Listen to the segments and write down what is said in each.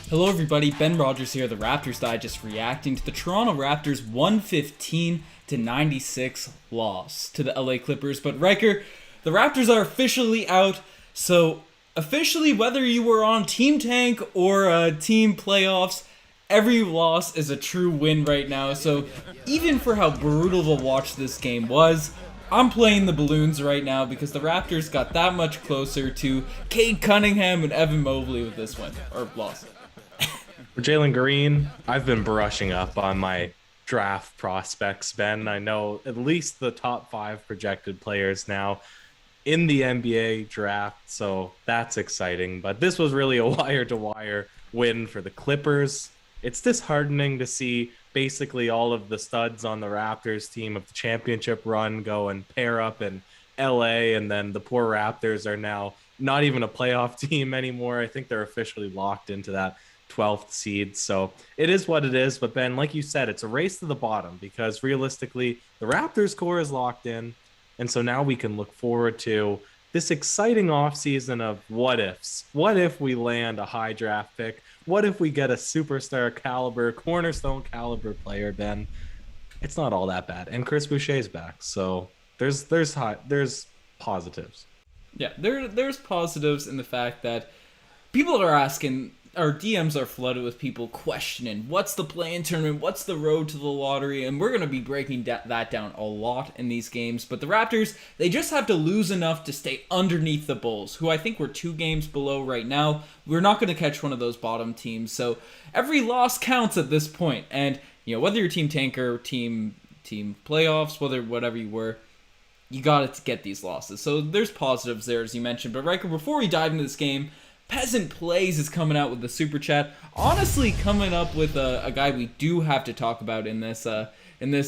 Hello everybody, Ben Rogers here, the Raptors Digest, reacting to the Toronto Raptors 115-96 loss to the LA Clippers. But Ryker, the Raptors are officially out, so officially whether you were on Team Tank or Team Playoffs, every loss is a true win right now. So even for how brutal to watch this game was, I'm playing the balloons right now because the Raptors got that much closer to Cade Cunningham and Evan Mobley with this win, or loss. For Jalen Green, I've been brushing up on my draft prospects, Ben. I know at least the top 5 projected players now in the NBA draft, so that's exciting. But this was really a wire-to-wire win for the Clippers. It's disheartening to see basically all of the studs on the Raptors team of the championship run go and pair up in LA, and then the poor Raptors are now not even a playoff team anymore. I think they're officially locked into that 12th seed. So it is what it is. But Ben, like you said, it's a race to the bottom because realistically, the Raptors core is locked in. And so now we can look forward to this exciting offseason of what ifs. What if we land a high draft pick? What if we get a superstar caliber, cornerstone caliber player, Ben? It's not all that bad. And Chris Boucher's back. So there's positives. Yeah, there's positives in the fact that people are asking, our DMs are flooded with people questioning what's the play-in tournament, what's the road to the lottery, and we're going to be breaking that down a lot in these games. But the Raptors, they just have to lose enough to stay underneath the Bulls, who I think we're 2 games below right now. We're not going to catch one of those bottom teams, so every loss counts at this point. And whether you're team tanker, team playoffs, whatever you were, you got to get these losses. So there's positives there, as you mentioned. But Ryker, before we dive into this game, Peasant Plays is coming out with the super chat. Honestly, coming up with a guy we do have to talk about in this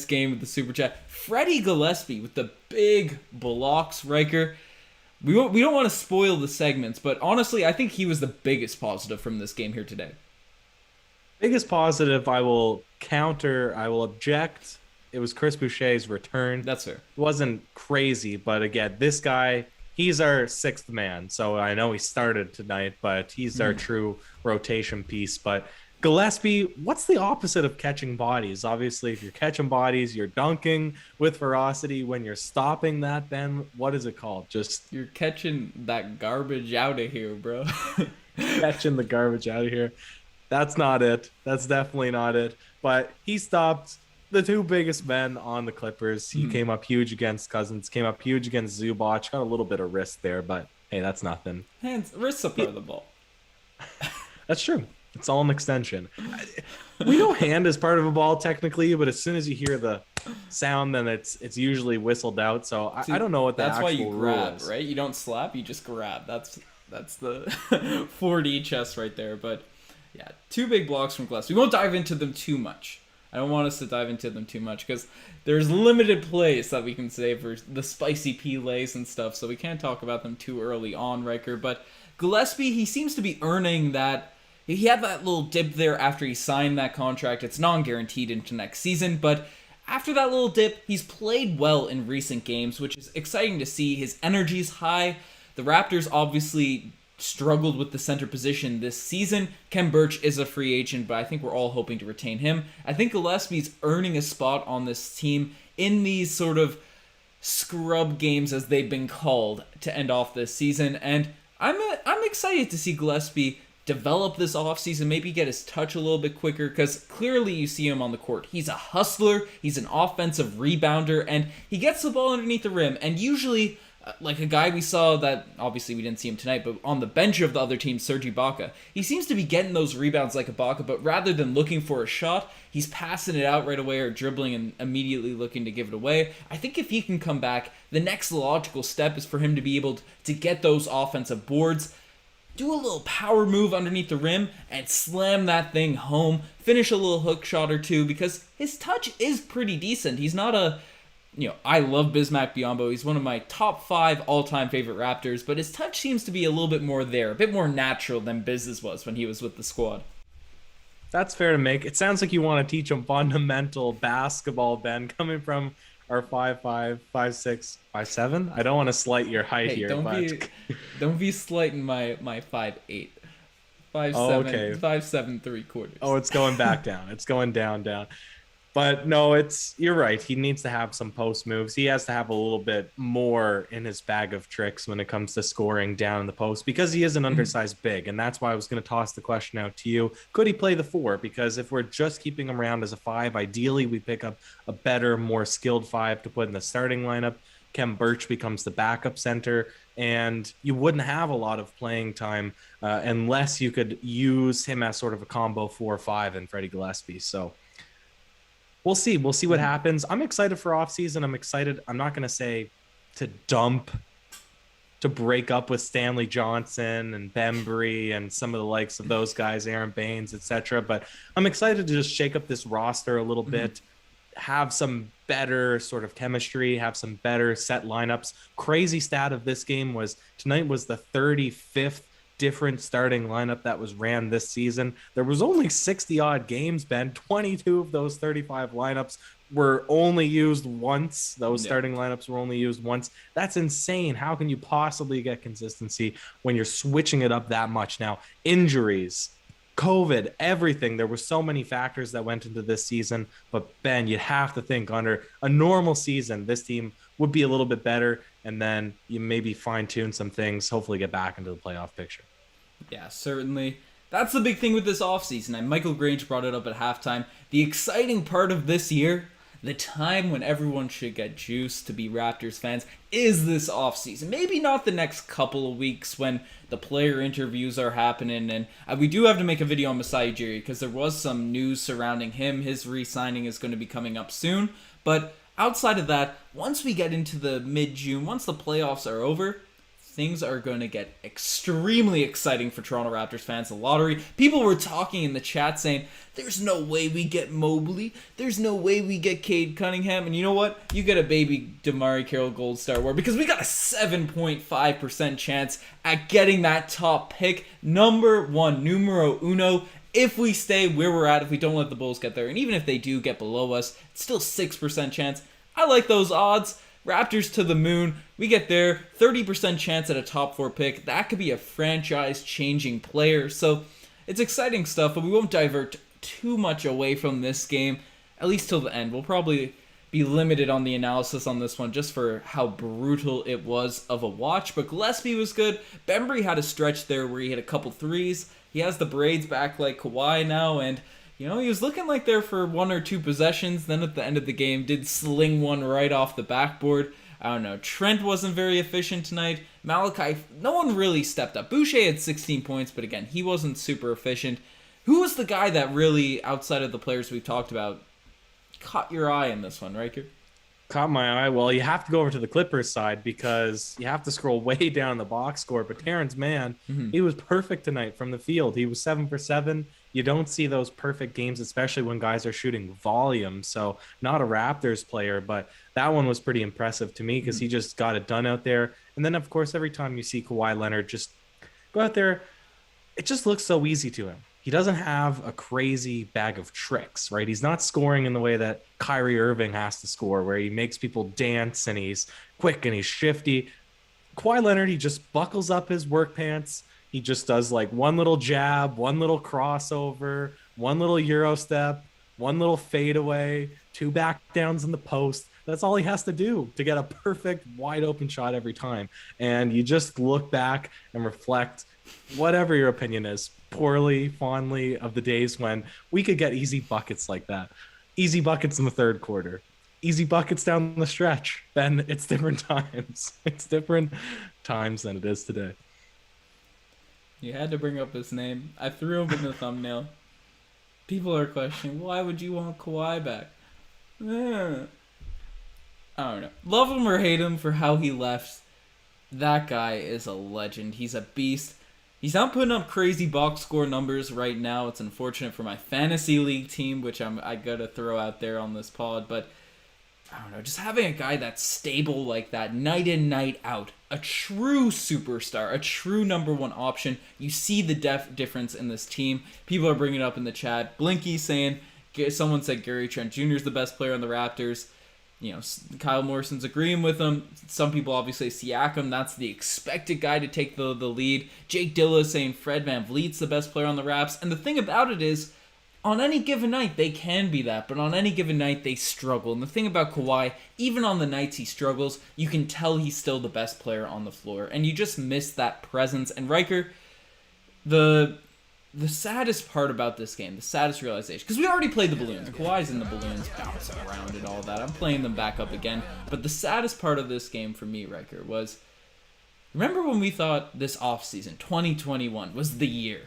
game with the super chat. Freddie Gillespie with the big blocks, Ryker. We don't want to spoil the segments, but honestly, I think he was the biggest positive from this game here today. Biggest positive, I will object. It was Chris Boucher's return. That's fair. It wasn't crazy, but again, this guy, he's our 6th man. So I know he started tonight, but he's our true rotation piece. But Gillespie, what's the opposite of catching bodies? Obviously, if you're catching bodies, you're dunking with ferocity. When you're stopping that, Ben, what is it called? You're catching that garbage out of here, bro. Catching the garbage out of here. That's not it. That's definitely not it. But he stopped the 2 biggest men on the Clippers. He came up huge against Cousins, came up huge against Zubac, got a little bit of wrist there, but hey, that's nothing. Wrist's a part of the ball. That's true. It's all an extension. We know hand is part of a ball technically, but as soon as you hear the sound, then it's usually whistled out. So I don't know what the actual rule is. That's why you grab, is. Right? You don't slap, you just grab. That's the 4D chess right there. But yeah, 2 big blocks from Glass. We won't dive into them too much. I don't want us to dive into them too much because there's limited plays that we can say for the spicy P-lays and stuff, so we can't talk about them too early on, Ryker. But Gillespie, he seems to be earning that. He had that little dip there after he signed that contract. It's non-guaranteed into next season, but after that little dip, he's played well in recent games, which is exciting to see. His energy's high. The Raptors obviously struggled with the center position this season. Kem Birch is a free agent, but I think we're all hoping to retain him. I think Gillespie's earning a spot on this team in these sort of scrub games, as they've been called, to end off this season. And I'm excited to see Gillespie develop this offseason, maybe get his touch a little bit quicker, because clearly you see him on the court. He's a hustler, he's an offensive rebounder, and he gets the ball underneath the rim, and usually like a guy we saw that, obviously we didn't see him tonight, but on the bench of the other team, Serge Ibaka, he seems to be getting those rebounds like Ibaka, but rather than looking for a shot, he's passing it out right away or dribbling and immediately looking to give it away. I think if he can come back, the next logical step is for him to be able to get those offensive boards, do a little power move underneath the rim, and slam that thing home, finish a little hook shot or two, because his touch is pretty decent. He's not a... I love Bismack Biyombo. He's one of my top 5 all-time favorite Raptors, but his touch seems to be a little bit more there, a bit more natural than Biz's was when he was with the squad. That's fair to make. It sounds like you want to teach him fundamental basketball, Ben, coming from our 5'5", 5'6", 5'7". I don't want to slight your height here, don't be slighting my 5'8". 5'7", Oh, okay. 5'7", 3/4. Oh, it's going back down. It's going down. But no, you're right. He needs to have some post moves. He has to have a little bit more in his bag of tricks when it comes to scoring down in the post because he is an undersized big. And that's why I was going to toss the question out to you. Could he play the 4? Because if we're just keeping him around as a 5, ideally we pick up a better, more skilled 5 to put in the starting lineup. Kem Birch becomes the backup center, and you wouldn't have a lot of playing time unless you could use him as sort of a combo 4-5 and Freddie Gillespie. So we'll see. We'll see what happens. I'm excited for offseason. I'm excited. I'm not going to say to break up with Stanley Johnson and Bembry and some of the likes of those guys, Aaron Baines, etc. But I'm excited to just shake up this roster a little bit, have some better sort of chemistry, have some better set lineups. Crazy stat of this game was tonight was the 35th different starting lineup that was ran this season. There was only 60 odd games, Ben. 22 of those 35 lineups were only used once. Those starting lineups were only used once. That's insane. How can you possibly get consistency when you're switching it up that much? Now, injuries, COVID, everything. There were so many factors that went into this season. But Ben, you'd have to think under a normal season, this team would be a little bit better. And then you maybe fine tune some things, hopefully get back into the playoff picture. Yeah, certainly. That's the big thing with this offseason. And Michael Grange brought it up at halftime. The exciting part of this year, the time when everyone should get juiced to be Raptors fans, is this offseason. Maybe not the next couple of weeks when the player interviews are happening. And we do have to make a video on Masai Ujiri because there was some news surrounding him. His re-signing is going to be coming up soon. But outside of that, once we get into the mid-June, once the playoffs are over, things are going to get extremely exciting for Toronto Raptors fans. The lottery, people were talking in the chat saying, there's no way we get Mobley. There's no way we get Cade Cunningham. And you know what? You get a baby Damari Carroll Gold Star Award because we got a 7.5% chance at getting that top pick. Number 1, numero uno. If we stay where we're at, if we don't let the Bulls get there, and even if they do get below us, it's still 6% chance. I like those odds. Raptors to the moon. We get there. 30% chance at a top 4 pick. That could be a franchise-changing player. So it's exciting stuff, but we won't divert too much away from this game, at least till the end. We'll probably be limited on the analysis on this one just for how brutal it was of a watch. But Gillespie was good. Bembry had a stretch there where he hit a couple threes. He has the braids back like Kawhi now, and he was looking like there for 1 or 2 possessions. Then at the end of the game, did sling one right off the backboard. I don't know. Trent wasn't very efficient tonight. Malachi, no one really stepped up. Boucher had 16 points, but again, he wasn't super efficient. Who was the guy that really, outside of the players we've talked about, caught your eye in this one, Riker? Caught my eye. Well, you have to go over to the Clippers side because you have to scroll way down the box score. But Terrence Mann, he was perfect tonight from the field. He was 7 for 7. You don't see those perfect games, especially when guys are shooting volume. So not a Raptors player, but that one was pretty impressive to me because he just got it done out there. And then, of course, every time you see Kawhi Leonard just go out there, it just looks so easy to him. He doesn't have a crazy bag of tricks, right? He's not scoring in the way that Kyrie Irving has to score, where he makes people dance and he's quick and he's shifty. Kawhi Leonard, he just buckles up his work pants. He just does like one little jab, one little crossover, one little Euro step, one little fadeaway, 2 back downs in the post. That's all he has to do to get a perfect wide open shot every time. And you just look back and reflect, whatever your opinion is, poorly, fondly, of the days when we could get easy buckets like that. Easy buckets in the third quarter. Easy buckets down the stretch. Then it's different times. It's different times than it is today. You had to bring up his name. I threw him in the thumbnail. People are questioning, why would you want Kawhi back? I don't know. Love him or hate him for how he left, that guy is a legend. He's a beast. He's not putting up crazy box score numbers right now. It's unfortunate for my fantasy league team, which I gotta throw out there on this pod. But I don't know, just having a guy that's stable like that, night in, night out, a true superstar, a true number 1 option. You see the difference in this team. People are bringing it up in the chat. Blinky saying, someone said Gary Trent Jr. is the best player on the Raptors. Kyle Morrison's agreeing with him. Some people obviously say Siakam, that's the expected guy to take the lead. Jake Dilla saying Fred VanVleet's the best player on the Raps. And the thing about it is, on any given night, they can be that, but on any given night, they struggle. And the thing about Kawhi, even on the nights he struggles, you can tell he's still the best player on the floor. And you just miss that presence. And Ryker, the saddest part about this game, the saddest realization, because we already played the balloons. Kawhi's in the balloons, bouncing around and all that. I'm playing them back up again. But the saddest part of this game for me, Ryker, was, remember when we thought this offseason, 2021, was the year?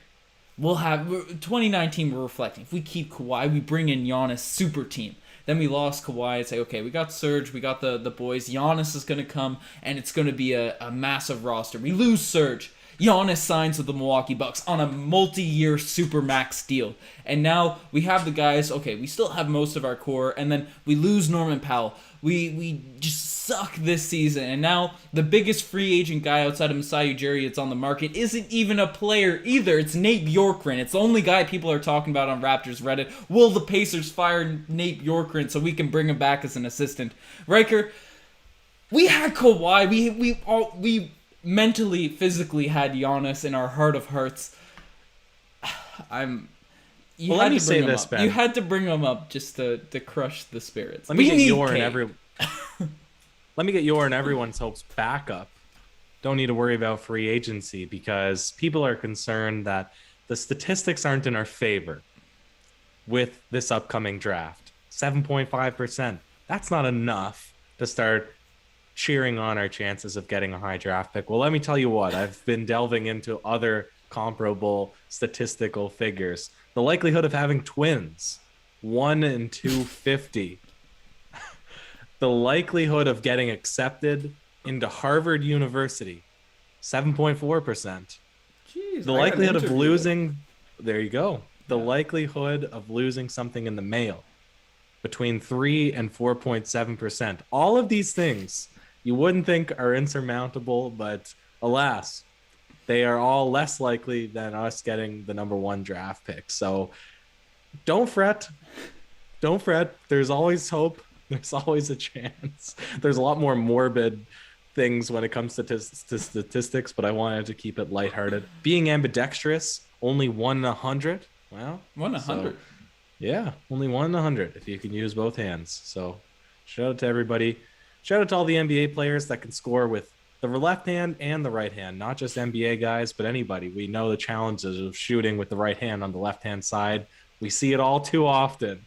2019, we're reflecting. If we keep Kawhi, we bring in Giannis, super team. Then we lost Kawhi and say, okay, we got Serge, we got the boys. Giannis is going to come, and it's going to be a massive roster. We lose Serge. Giannis signs with the Milwaukee Bucks on a multi-year supermax deal. And now we have the guys, okay, we still have most of our core, and then we lose Norman Powell. We just suck this season. And now the biggest free agent guy outside of Masai Ujiri that's on the market isn't even a player either. It's Nate Bjorkgren. It's the only guy people are talking about on Raptors Reddit. Will the Pacers fire Nate Bjorkgren so we can bring him back as an assistant? Ryker, we had Kawhi. We mentally, physically had Giannis in our heart of hearts. Let me say this, Ben. You had to bring him up just to crush the spirits. Let me get your and everyone's hopes back up. Don't need to worry about free agency because people are concerned that the statistics aren't in our favor with this upcoming draft. 7.5%. That's not enough to start cheering on our chances of getting a high draft pick. Well, let me tell you what, I've been delving into other comparable statistical figures. The likelihood of having twins, 1 in 250. The likelihood of getting accepted into Harvard University, 7.4%. Jeez, the likelihood of losing, there you go. The likelihood of losing something in the mail, between 3 and 4.7%. All of these things you wouldn't think are insurmountable, but alas, they are all less likely than us getting the number 1 draft pick. So don't fret. Don't fret. There's always hope. There's always a chance. There's a lot more morbid things when it comes to statistics, but I wanted to keep it lighthearted. Being ambidextrous, only 1 in 100. Well, 1 in 100. Yeah, only 1 in 100 if you can use both hands. So shout out to everybody. Shout out to all the NBA players that can score with the left hand and the right hand, not just NBA guys, but anybody. We know the challenges of shooting with the right hand on the left-hand side. We see it all too often.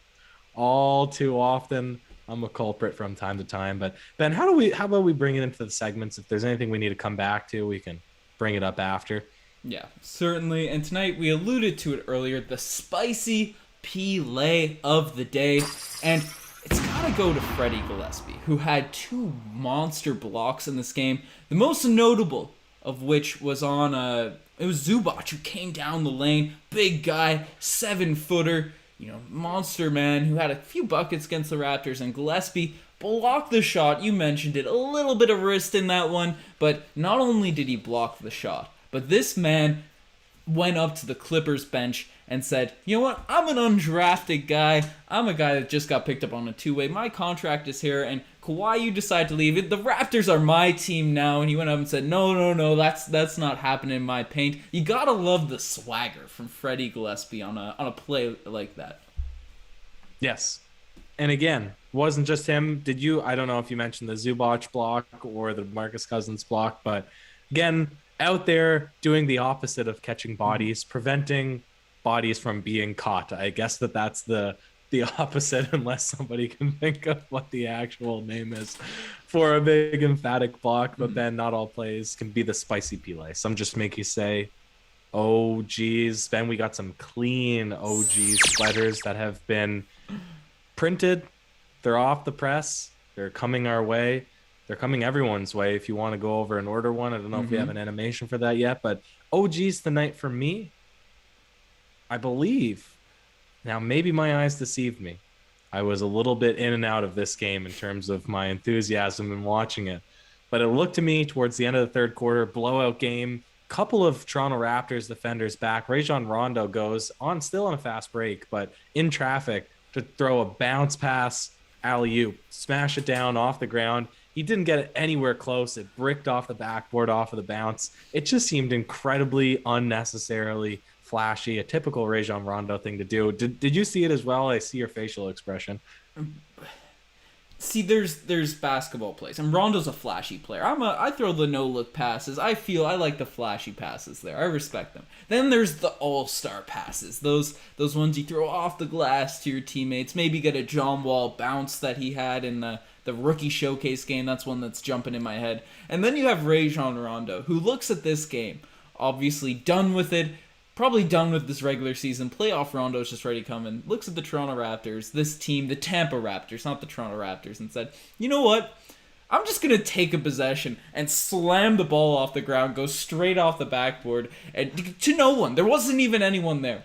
All too often. I'm a culprit from time to time. But Ben, how about we bring it into the segments? If there's anything we need to come back to, we can bring it up after. Yeah, certainly. And tonight we alluded to it earlier, the spicy play of the day. And it's got to go to Freddie Gillespie, who had 2 monster blocks in this game. The most notable of which was on it was Zubac, who came down the lane, big guy, 7-footer, monster man, who had a few buckets against the Raptors, and Gillespie blocked the shot. You mentioned it, a little bit of wrist in that one, but not only did he block the shot, but this man went up to the Clippers bench and said, you know what, I'm an undrafted guy. I'm a guy that just got picked up on a 2-way. My contract is here, and Kawhi, you decide to leave it. The Raptors are my team now. And he went up and said, no, that's not happening in my paint. You gotta love the swagger from Freddie Gillespie on a play like that. Yes. And again, wasn't just him. I don't know if you mentioned the Zubac block or the Marcus Cousins block, but again, out there doing the opposite of catching bodies, preventing bodies from being caught. I guess that's the opposite, unless somebody can think of what the actual name is for a big emphatic block. But then not all plays can be the spicy play. Some just make you say, oh geez. Ben, we got some clean OG sweaters that have been printed. They're off the press. They're coming our way. They're coming everyone's way. If you want to go over and order one, I don't know if we have an animation for that yet, but OG's tonight for me, I believe. Now, maybe my eyes deceived me. I was a little bit in and out of this game in terms of my enthusiasm in watching it. But it looked to me towards the end of the third quarter, blowout game, couple of Toronto Raptors defenders back. Rajon Rondo goes on, still on a fast break, but in traffic to throw a bounce pass alley-oop, smash it down off the ground. He didn't get it anywhere close. It bricked off the backboard, off of the bounce. It just seemed incredibly unnecessarily flashy, a typical Rajon Rondo thing to do. Did you see it as well? I see your facial expression. See, there's basketball plays, and Rondo's a flashy player. I throw the no look passes. I like the flashy passes there. I respect them. Then there's the all-star passes. Those ones you throw off the glass to your teammates. Maybe get a John Wall bounce that he had in the rookie showcase game. That's one that's jumping in my head. And then you have Rajon Rondo, who looks at this game, obviously done with it. Probably done with this regular season. Playoff Rondo's just ready to come and looks at the Toronto Raptors, this team, the Tampa Raptors, not the Toronto Raptors, and said, you know what? I'm just going to take a possession and slam the ball off the ground, go straight off the backboard, and to no one. There wasn't even anyone there.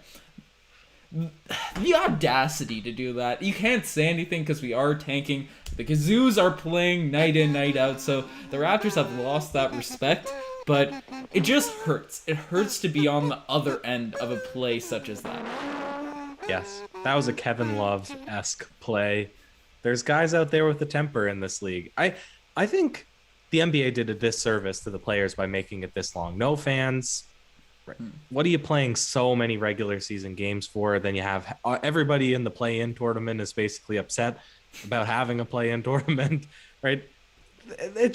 The audacity to do that. You can't say anything because we are tanking. The Kazoos are playing night in, night out, so the Raptors have lost that respect. But it just hurts. It hurts to be on the other end of a play such as that. Yes, that was a Kevin Love-esque play. There's guys out there with the temper in this league. I think the NBA did a disservice to the players by making it this long. No fans. What are you playing so many regular season games for? Then you have everybody in the play-in tournament is basically upset about having a play-in tournament, right? It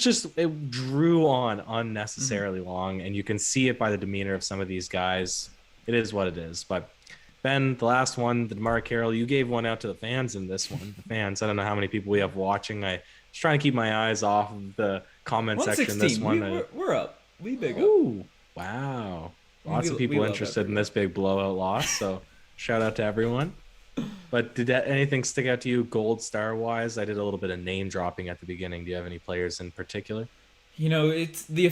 drew on unnecessarily long, and you can see it by the demeanor of some of these guys. It is what it is. But Ben, the last one, the DeMar Carroll, you gave one out to the fans in this one. The fans, I don't know how many people we have watching. I was trying to keep my eyes off of the comment section in this one. We're up. We big up. Ooh, wow. Lots of people interested in this big blowout loss, so shout out to everyone. But did anything stick out to you gold star wise? I did a little bit of name dropping at the beginning. Do you have any players in particular? You know, it's the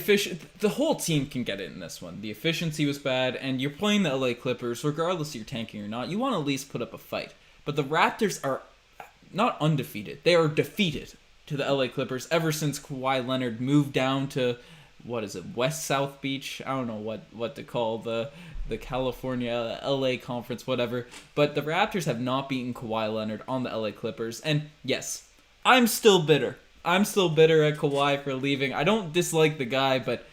whole team can get it in this one. The efficiency was bad, and you're playing the LA Clippers, regardless if you're tanking or not. You want to at least put up a fight. But the Raptors are not undefeated. They are defeated to the LA Clippers ever since Kawhi Leonard moved down to, what is it, West South Beach? I don't know what to call the California, LA conference, whatever. But the Raptors have not beaten Kawhi Leonard on the LA Clippers. And yes, I'm still bitter. I'm still bitter at Kawhi for leaving. I don't dislike the guy, but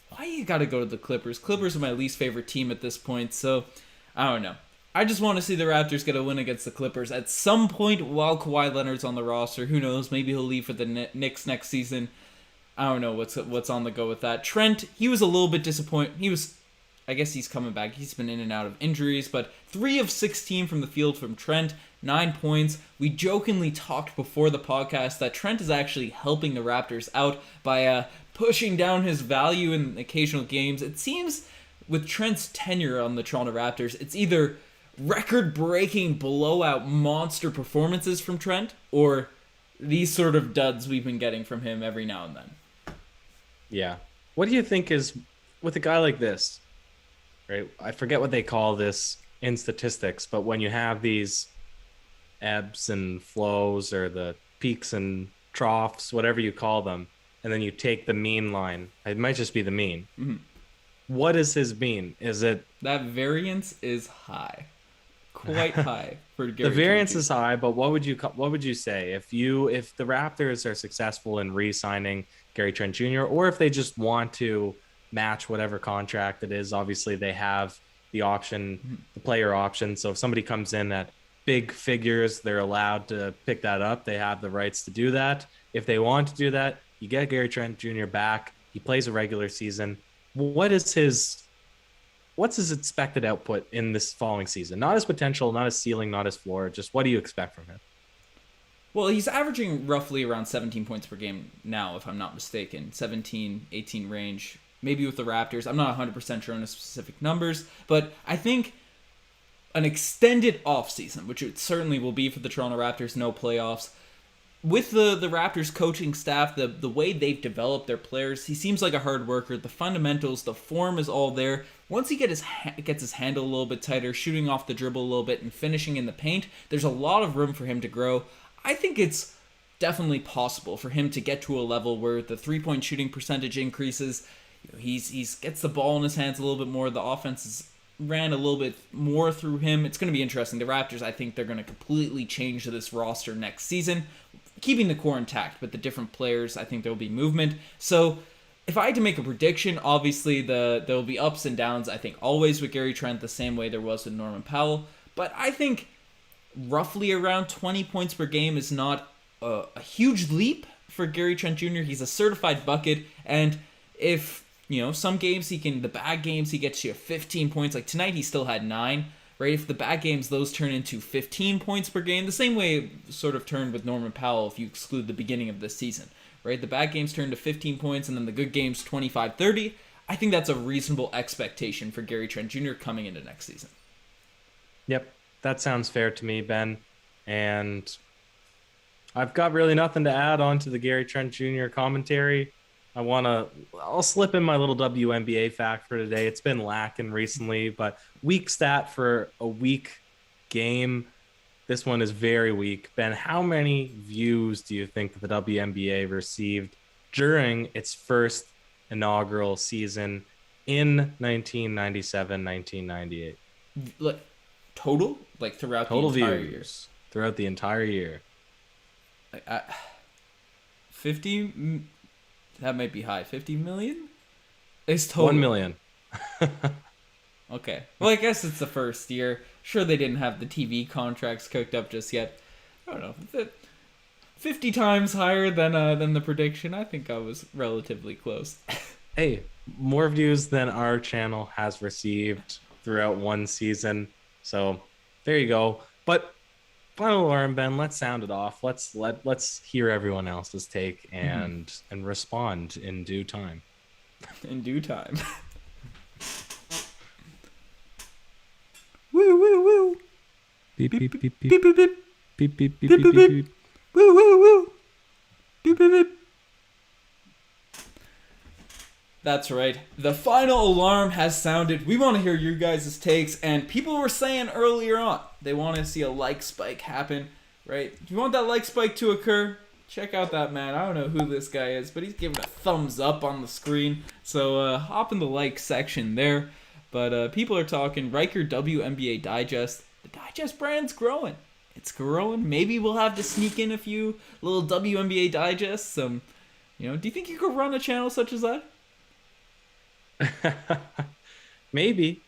why you gotta go to the Clippers? Clippers are my least favorite team at this point, so I don't know. I just want to see the Raptors get a win against the Clippers at some point while Kawhi Leonard's on the roster. Who knows? Maybe he'll leave for the Knicks next season. I don't know what's on the go with that. Trent, he was a little bit disappointed. I guess he's coming back. He's been in and out of injuries, but 3 of 16 from the field from Trent, 9 points. We jokingly talked before the podcast that Trent is actually helping the Raptors out by pushing down his value in occasional games. It seems with Trent's tenure on the Toronto Raptors, it's either record-breaking blowout monster performances from Trent or these sort of duds we've been getting from him every now and then. Yeah. What do you think is, with a guy like this, right? I forget what they call this in statistics, but when you have these ebbs and flows or the peaks and troughs, whatever you call them, and then you take the mean line, it might just be the mean. Mm-hmm. What is his mean? Is it... That variance is high. Quite high for Gary. The variance is high, but what would you say if the Raptors are successful in re-signing Gary Trent Jr., or if they just want to match whatever contract it is? Obviously, they have the option, the player option. So if somebody comes in at big figures, they're allowed to pick that up. They have the rights to do that. If they want to do that, you get Gary Trent Jr. back. He plays a regular season. What's his expected output in this following season? Not his potential, not his ceiling, not his floor. Just what do you expect from him? Well, he's averaging roughly around 17 points per game now, if I'm not mistaken. 17, 18 range. Maybe with the Raptors. I'm not 100% sure on the specific numbers, but I think an extended offseason, which it certainly will be for the Toronto Raptors, no playoffs, with the Raptors coaching staff, the way they've developed their players, he seems like a hard worker. The fundamentals, the form is all there. Once he gets his handle a little bit tighter, shooting off the dribble a little bit and finishing in the paint, there's a lot of room for him to grow. I think it's definitely possible for him to get to a level where the three-point shooting percentage increases. He's gets the ball in his hands a little bit more. The offense is ran a little bit more through him. It's going to be interesting. The Raptors, I think they're going to completely change this roster next season, keeping the core intact, but the different players, I think there will be movement. So if I had to make a prediction, obviously there will be ups and downs, I think, always with Gary Trent, the same way there was with Norman Powell. But I think roughly around 20 points per game is not a huge leap for Gary Trent Jr. He's a certified bucket, and if, some games the bad games, he gets you 15 points. Like tonight, he still had 9, right? If the bad games, those turn into 15 points per game, the same way it sort of turned with Norman Powell if you exclude the beginning of this season, right? The bad games turn to 15 points, and then the good games 25, 30. I think that's a reasonable expectation for Gary Trent Jr. coming into next season. Yep, that sounds fair to me, Ben. And I've got really nothing to add on to the Gary Trent Jr. commentary. I'll slip in my little WNBA fact for today. It's been lacking recently, but weak stat for a weak game. This one is very weak. Ben, how many views do you think that the WNBA received during its first inaugural season in 1997-1998? Total? Like throughout the entire year? Throughout the entire year. 50? That might be high. 50 million? It's total. 1 million. Okay. Well, I guess it's the first year. Sure, they didn't have the TV contracts cooked up just yet. I don't know. 50 times higher than the prediction. I think I was relatively close. Hey, more views than our channel has received throughout one season. So there you go. But final alarm, Ben. Let's sound it off. Let's hear everyone else's take and respond in due time. In due time. Woo woo woo. Beep beep beep beep Beep beep beep. beep beep beep Beep beep beep. Woo woo woo. Beep beep beep. That's right. The final alarm has sounded. We want to hear your guys' takes, and people were saying earlier on they want to see a like spike happen, right? If you want that like spike to occur, check out that man. I don't know who this guy is, but he's giving a thumbs up on the screen. So hop in the like section there. But people are talking Ryker WNBA Digest. The Digest brand's growing. It's growing. Maybe we'll have to sneak in a few little WNBA Digests. Do you think you could run a channel such as that? Maybe.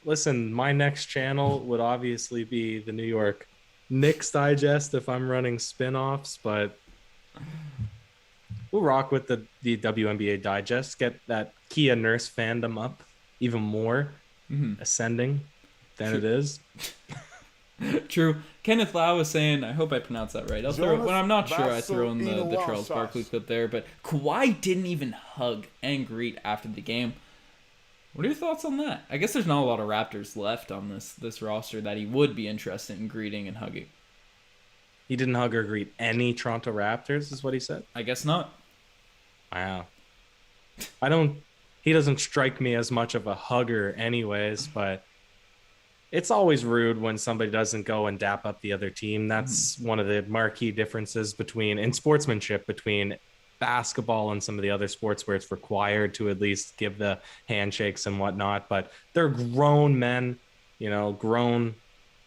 Listen, my next channel would obviously be the New York Knicks Digest if I'm running spin-offs, but we'll rock with the WNBA Digest. Get that Kia Nurse fandom up even more, ascending than it is. True. Kenneth Lau was saying, I hope I pronounced that right. When I'm not sure, I throw in the Charles Barkley clip there. But Kawhi didn't even hug and greet after the game. What are your thoughts on that? I guess there's not a lot of Raptors left on this roster that he would be interested in greeting and hugging. He didn't hug or greet any Toronto Raptors, is what he said? I guess not. Wow. He doesn't strike me as much of a hugger anyways, but it's always rude when somebody doesn't go and dap up the other team. That's one of the marquee differences in sportsmanship between basketball and some of the other sports where it's required to at least give the handshakes and whatnot. But they're grown men, grown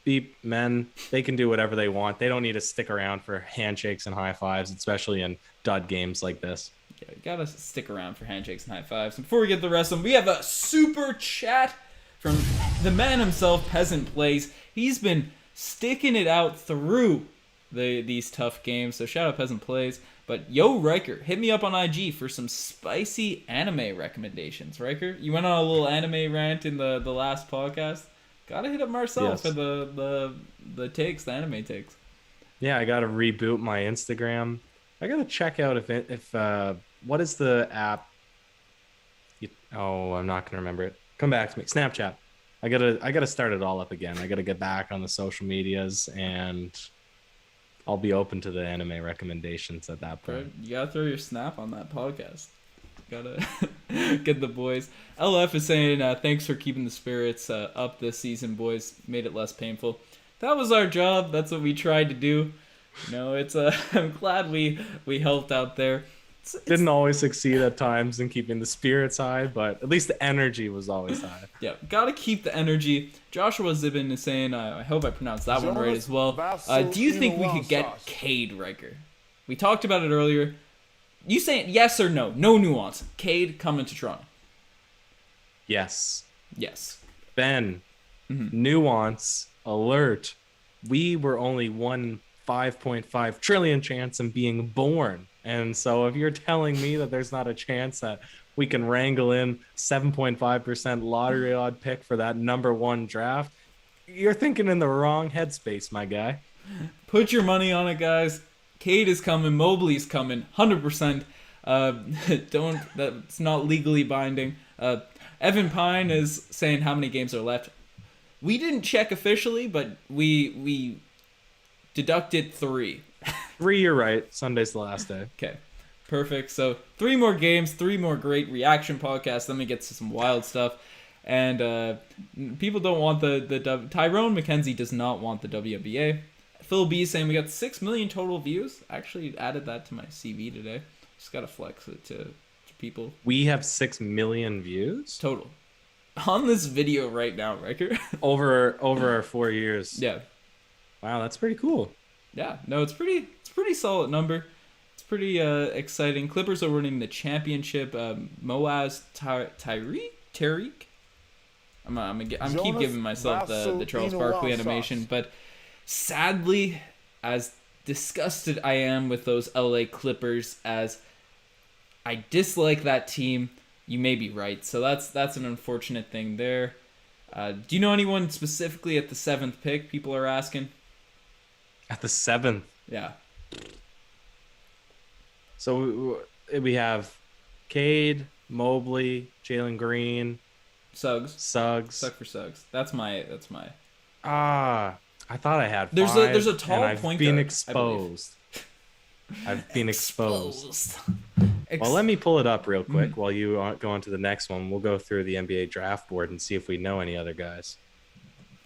beep men. They can do whatever they want. They don't need to stick around for handshakes and high fives, especially in dud games like this. Yeah, you gotta stick around for handshakes and high fives. And before we get to the rest of them, we have a super chat from the man himself, Peasant Plays. He's been sticking it out through these tough games. So shout out Peasant Plays. But yo, Ryker, hit me up on IG for some spicy anime recommendations. Ryker, you went on a little anime rant in the last podcast. Gotta hit up Marcel for the takes, the anime takes. Yeah, I gotta reboot my Instagram. I gotta check out if what is the app? I'm not gonna remember it. Come back to me. Snapchat. I gotta start it all up again. I gotta get back on the social medias, and I'll be open to the anime recommendations at that point. You gotta throw your snap on that podcast. Gotta get the boys. LF is saying, thanks for keeping the spirits up this season, boys. Made it less painful. That was our job. That's what we tried to do. It's I'm glad we helped out there. Didn't always succeed at times in keeping the spirits high, but at least the energy was always high. Yeah, gotta keep the energy. Joshua Zibin is saying, I hope I pronounced that one right as well. Do you think we could get Cade, Riker? We talked about it earlier. You saying yes or no? No nuance. Cade coming to Toronto. Yes. Yes. Ben, nuance, alert. We were only 5.5 trillion chance in being born. And so if you're telling me that there's not a chance that we can wrangle in 7.5% lottery odd pick for that number 1 draft, you're thinking in the wrong headspace, my guy. Put your money on it, guys. Cade is coming. Mobley's coming. 100%. That's not legally binding. Evan Pine is saying how many games are left. We didn't check officially, but we deducted 3. 3, you're right. Sunday's the last day. Okay, perfect. So 3 more games, 3 more great reaction podcasts. Then we get to some wild stuff. And people don't want the Tyrone McKenzie does not want the WNBA. Phil B saying we got 6 million total views. Actually added that to my CV today. Just gotta flex it to people. We have 6 million views total on this video right now, Riker. over our 4 years. Yeah. Wow, that's pretty cool. Yeah, no, it's pretty solid number. It's pretty exciting. Clippers are winning the championship. Moaz Tariq. I'm keep giving myself the Charles Barkley animation, but sadly, as disgusted I am with those LA Clippers, as I dislike that team, you may be right. So that's an unfortunate thing there. Do you know anyone specifically at the 7th pick? People are asking. At the 7th. Yeah. So we have Cade, Mobley, Jalen Green, Suggs. Suggs. Suck for Suggs. That's my. I thought I had 5. There's a tall and point I've been guard, exposed. I've been exposed. Well, Well, let me pull it up real quick while you go on to the next one. We'll go through the NBA draft board and see if we know any other guys.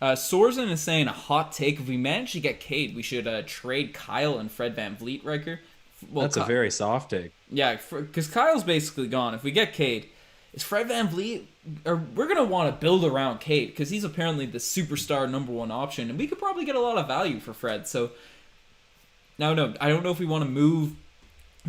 Sorzen is saying a hot take. If we manage to get Cade, we should trade Kyle and Fred VanVleet, Riker. Well, that's a very soft take. Yeah, because Kyle's basically gone. If we get Cade, is Fred VanVleet... Or we're going to want to build around Cade because he's apparently the superstar number 1 option. And we could probably get a lot of value for Fred. So, no, I don't know if we want to move...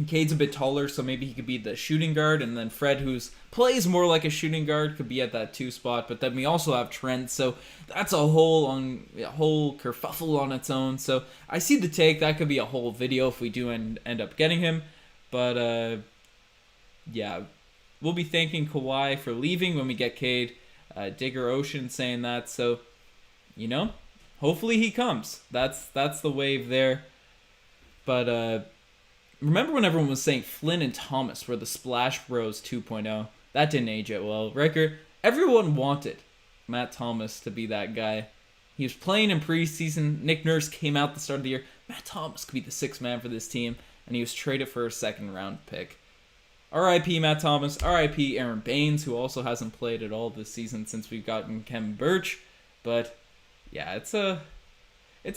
Cade's a bit taller, so maybe he could be the shooting guard, and then Fred, who's plays more like a shooting guard, could be at that 2 spot. But then we also have Trent, so that's a whole kerfuffle on its own. So I see the take. That could be a whole video if we do end up getting him. But yeah, we'll be thanking Kawhi for leaving when we get Cade. Digger Ocean saying that, so hopefully he comes. That's the wave there. But remember when everyone was saying Flynn and Thomas were the Splash Bros 2.0? That didn't age it well. Riker, everyone wanted Matt Thomas to be that guy. He was playing in preseason. Nick Nurse came out at the start of the year. Matt Thomas could be the 6th man for this team, and he was traded for a 2nd round pick. R.I.P. Matt Thomas. R.I.P. Aaron Baines, who also hasn't played at all this season since we've gotten Kevin Birch. But yeah, it's a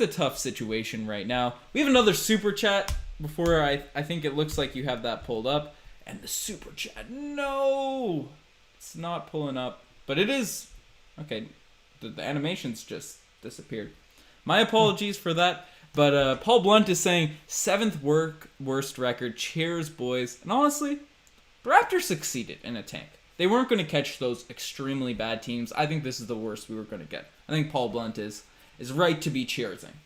tough situation right now. We have another super chat. Before I think it looks like you have that pulled up. And the super chat, no! It's not pulling up. But it is. Okay, the animation's just disappeared. My apologies for that. But Paul Blunt is saying, 7th worst record. Cheers, boys. And honestly, the Raptors succeeded in a tank. They weren't going to catch those extremely bad teams. I think this is the worst we were going to get. I think Paul Blunt is right to be cheersing.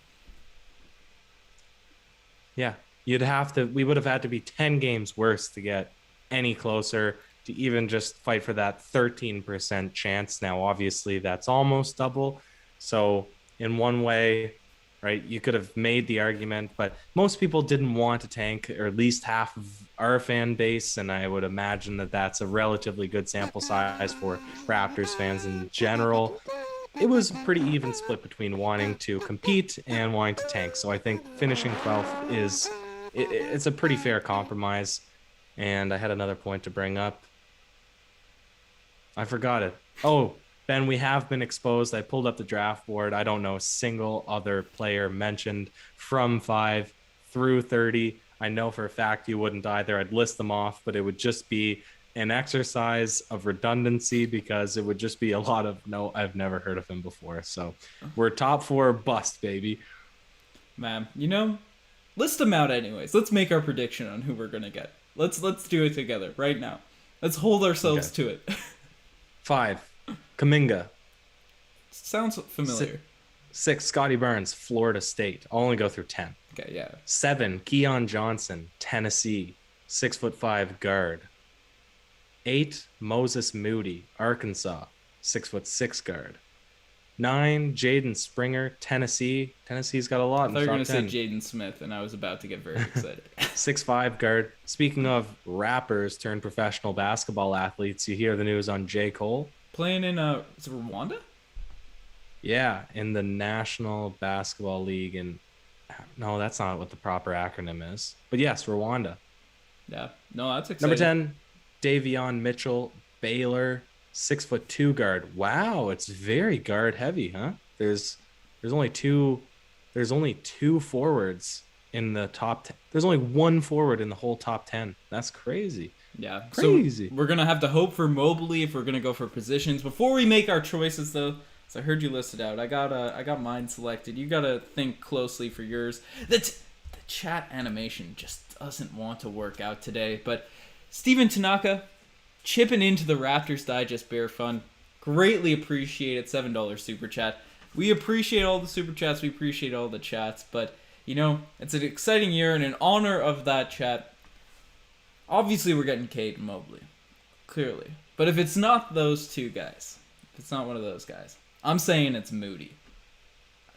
Yeah. We would have had to be 10 games worse to get any closer to even just fight for that 13% chance. Now, obviously, that's almost double. So, in one way, right, you could have made the argument, but most people didn't want to tank, or at least half of our fan base, and I would imagine that that's a relatively good sample size for Raptors fans in general. It was a pretty even split between wanting to compete and wanting to tank. So I think finishing 12th is... It's a pretty fair compromise. And I had another point to bring up. I forgot it. Oh, Ben, we have been exposed. I pulled up the draft board. I don't know a single other player mentioned from 5 through 30. I know for a fact you wouldn't either. I'd list them off, but it would just be an exercise of redundancy because it would just be a lot of no, I've never heard of him before. So we're top 4 bust, baby. Man, list them out anyways. Let's make our prediction on who we're gonna get. Let's do it together right now. Let's hold ourselves to it. 5, Kuminga. Sounds familiar. 6, Scotty Barnes, Florida State. I'll only go through 10. Okay, yeah. 7, Keon Johnson, Tennessee, 6'5" guard. 8, Moses Moody, Arkansas, 6'6" guard. 9, Jaden Springer, Tennessee. Tennessee's got a lot. I thought you were going to say Jaden Smith, and I was about to get very excited. 6'5" guard. Speaking of rappers turned professional basketball athletes, you hear the news on J. Cole? Playing in, is it Rwanda? Yeah, in the National Basketball League. No, that's not what the proper acronym is. But yes, Rwanda. Yeah, no, that's exciting. Number 10, Davion Mitchell, Baylor, 6'2" guard. Wow, it's very guard heavy, huh? There's only two forwards in the top 10. There's only one forward in the whole top 10. That's crazy. Yeah, crazy. So we're gonna have to hope for Mobley if we're gonna go for positions. Before we make our choices, though, so I heard you listed out. I got mine selected. You gotta think closely for yours. The chat animation just doesn't want to work out today, but Steven Tanaka chipping into the Raptors Digest Bear Fund. Greatly appreciate it. $7 super chat. We appreciate all the super chats. We appreciate all the chats. But, it's an exciting year, and in honor of that chat, obviously we're getting Cade and Mobley. Clearly. But if it's not those two guys, if it's not one of those guys, I'm saying it's Moody.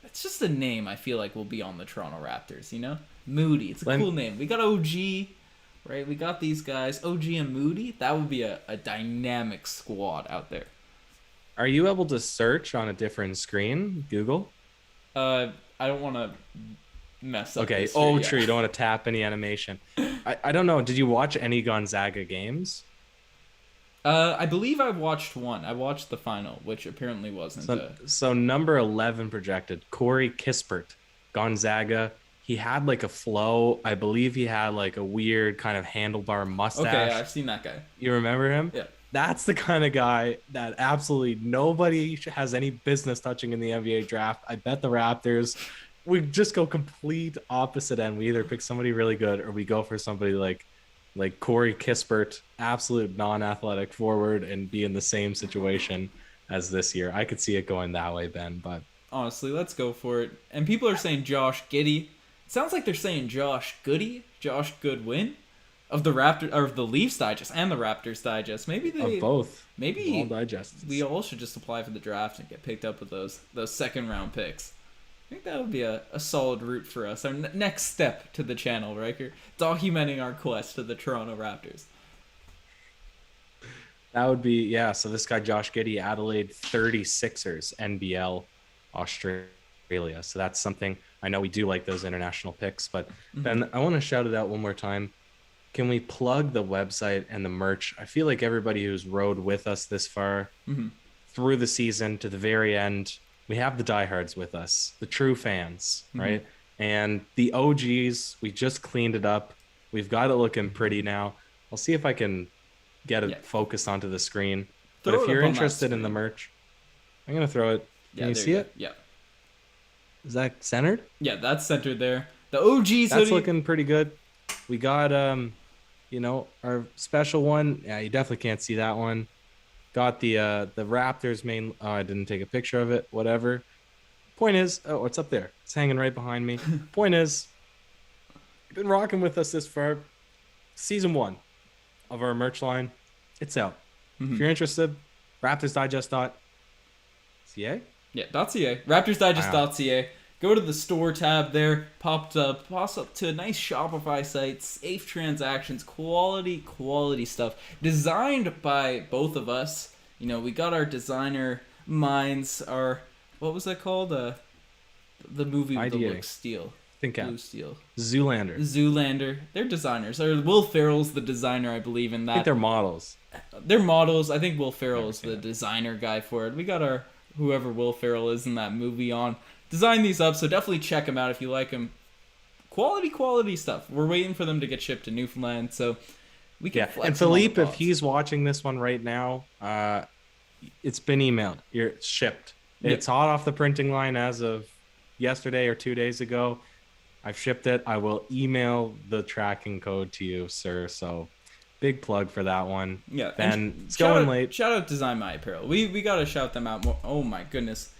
It's just a name I feel like will be on the Toronto Raptors, Moody. It's a cool name. We got OG, right? We got these guys, OG and Moody. That would be a dynamic squad out there. Are you able to search on a different screen? Google? I don't want to mess up. Okay. Oh, true. You don't want to tap any animation. I don't know. Did you watch any Gonzaga games? I believe I watched one. I watched the final, which apparently wasn't. So number 11 projected, Corey Kispert, Gonzaga. He had like a flow. I believe he had like a weird kind of handlebar mustache. Okay, I've seen that guy. You remember him? Yeah. That's the kind of guy that absolutely nobody has any business touching in the NBA draft. I bet the Raptors, we just go complete opposite end. We either pick somebody really good or we go for somebody like Corey Kispert, absolute non-athletic forward, and be in the same situation as this year. I could see it going that way, Ben, but honestly, let's go for it. And people are saying Josh Giddey. It sounds like they're saying Josh Goody, Josh Goodwin of the Raptor or of the Leafs Digest and the Raptors Digest. Maybe of both. Maybe all digests. We all should just apply for the draft and get picked up with those second round picks. I think that would be a solid route for us. Our next step to the channel, Riker. Documenting our quest to the Toronto Raptors. That would be, yeah. So this guy, Josh Giddey, Adelaide 36ers, NBL, Australia. So that's something. I know we do like those international picks, but Ben, I want to shout it out one more time. Can we plug the website and the merch? I feel like everybody who's rode with us this far through the season to the very end, we have the diehards with us, the true fans, right? And the OGs, we just cleaned it up. We've got it looking pretty now. I'll see if I can get it focused onto the screen. But if you're interested in the merch, I'm going to throw it. Can you see it? Yeah. Is that centered? Yeah, that's centered there. The OGs That's looking pretty good. We got, our special one. Yeah, you definitely can't see that one. Got the Raptors main. Oh, I didn't take a picture of it. Whatever. Point is, it's up there. It's hanging right behind me. Point is, you've been rocking with us this far. Season 1 of our merch line. It's out. If you're interested, RaptorsDigest.ca. Yeah, .ca. RaptorsDigest.ca. Go to the store tab there. Pops up to a nice Shopify site. Safe transactions. Quality stuff. Designed by both of us. We got our designer minds. What was that called? The movie with the look steel. Blue steel. Zoolander. They're designers. Will Ferrell's the designer, I believe, in that. I think they're models. They're models. I think Will Ferrell is the designer guy for it. We got our whoever Will Ferrell is in that movie on. Design these up, so definitely check them out if you like them. quality stuff. We're waiting for them to get shipped to Newfoundland, so we can flex. And Philippe, if he's watching this one right now, it's been emailed. It's shipped. Yep. It's hot off the printing line as of yesterday or 2 days ago. I've shipped it. I will email the tracking code to you, sir. So big plug for that one. Yeah. Ben, it's going late. Shout out Design My Apparel. We got to shout them out more. Oh my goodness.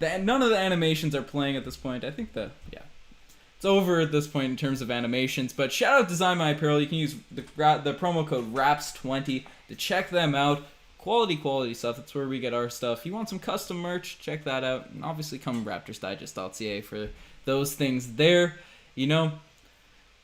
None of the animations are playing at this point. I think it's over at this point in terms of animations. But shout out Design My Apparel. You can use the promo code RAPS20 to check them out. Quality stuff. That's where we get our stuff. If you want some custom merch, check that out. And obviously come raptorsdigest.ca for those things there. You know,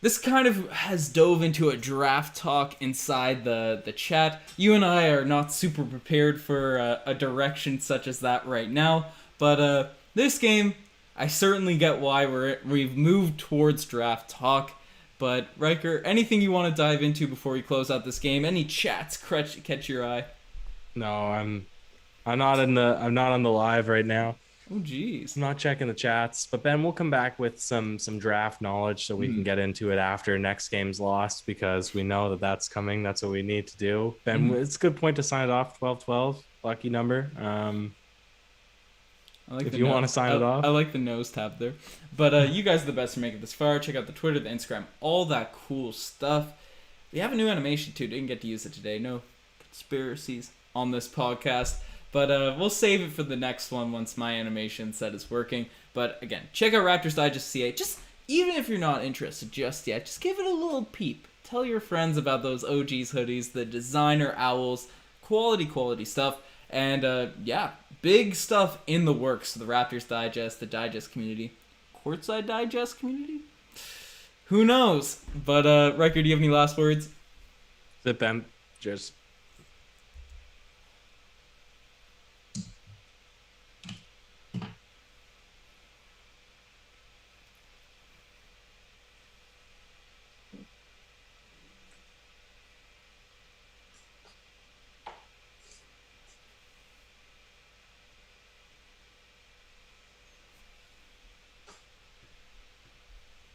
this kind of has dove into a draft talk inside the chat. You and I are not super prepared for a direction such as that right now. But this game, I certainly get why we've moved towards draft talk. But Ryker, anything you want to dive into before we close out this game? Any chats catch your eye? No, I'm not on the live right now. Oh geez. I'm not checking the chats. But Ben, we'll come back with some draft knowledge so we can get into it after next game's lost, because we know that's coming. That's what we need to do. Ben, it's a good point to sign it off. 12-12, lucky number. If you want to sign it off. I like the nose tab there. But you guys are the best for making it this far. Check out the Twitter, the Instagram, all that cool stuff. We have a new animation too. Didn't get to use it today. No conspiracies on this podcast. But we'll save it for the next one once my animation set is working. But again, check out Raptors Digest CA. Just even if you're not interested just yet, just give it a little peep. Tell your friends about those OGs hoodies, the designer owls, quality stuff. And big stuff in the works. The Raptors Digest, the Digest community, Courtside Digest community. Who knows? But Ryker, do you have any last words? Ben, just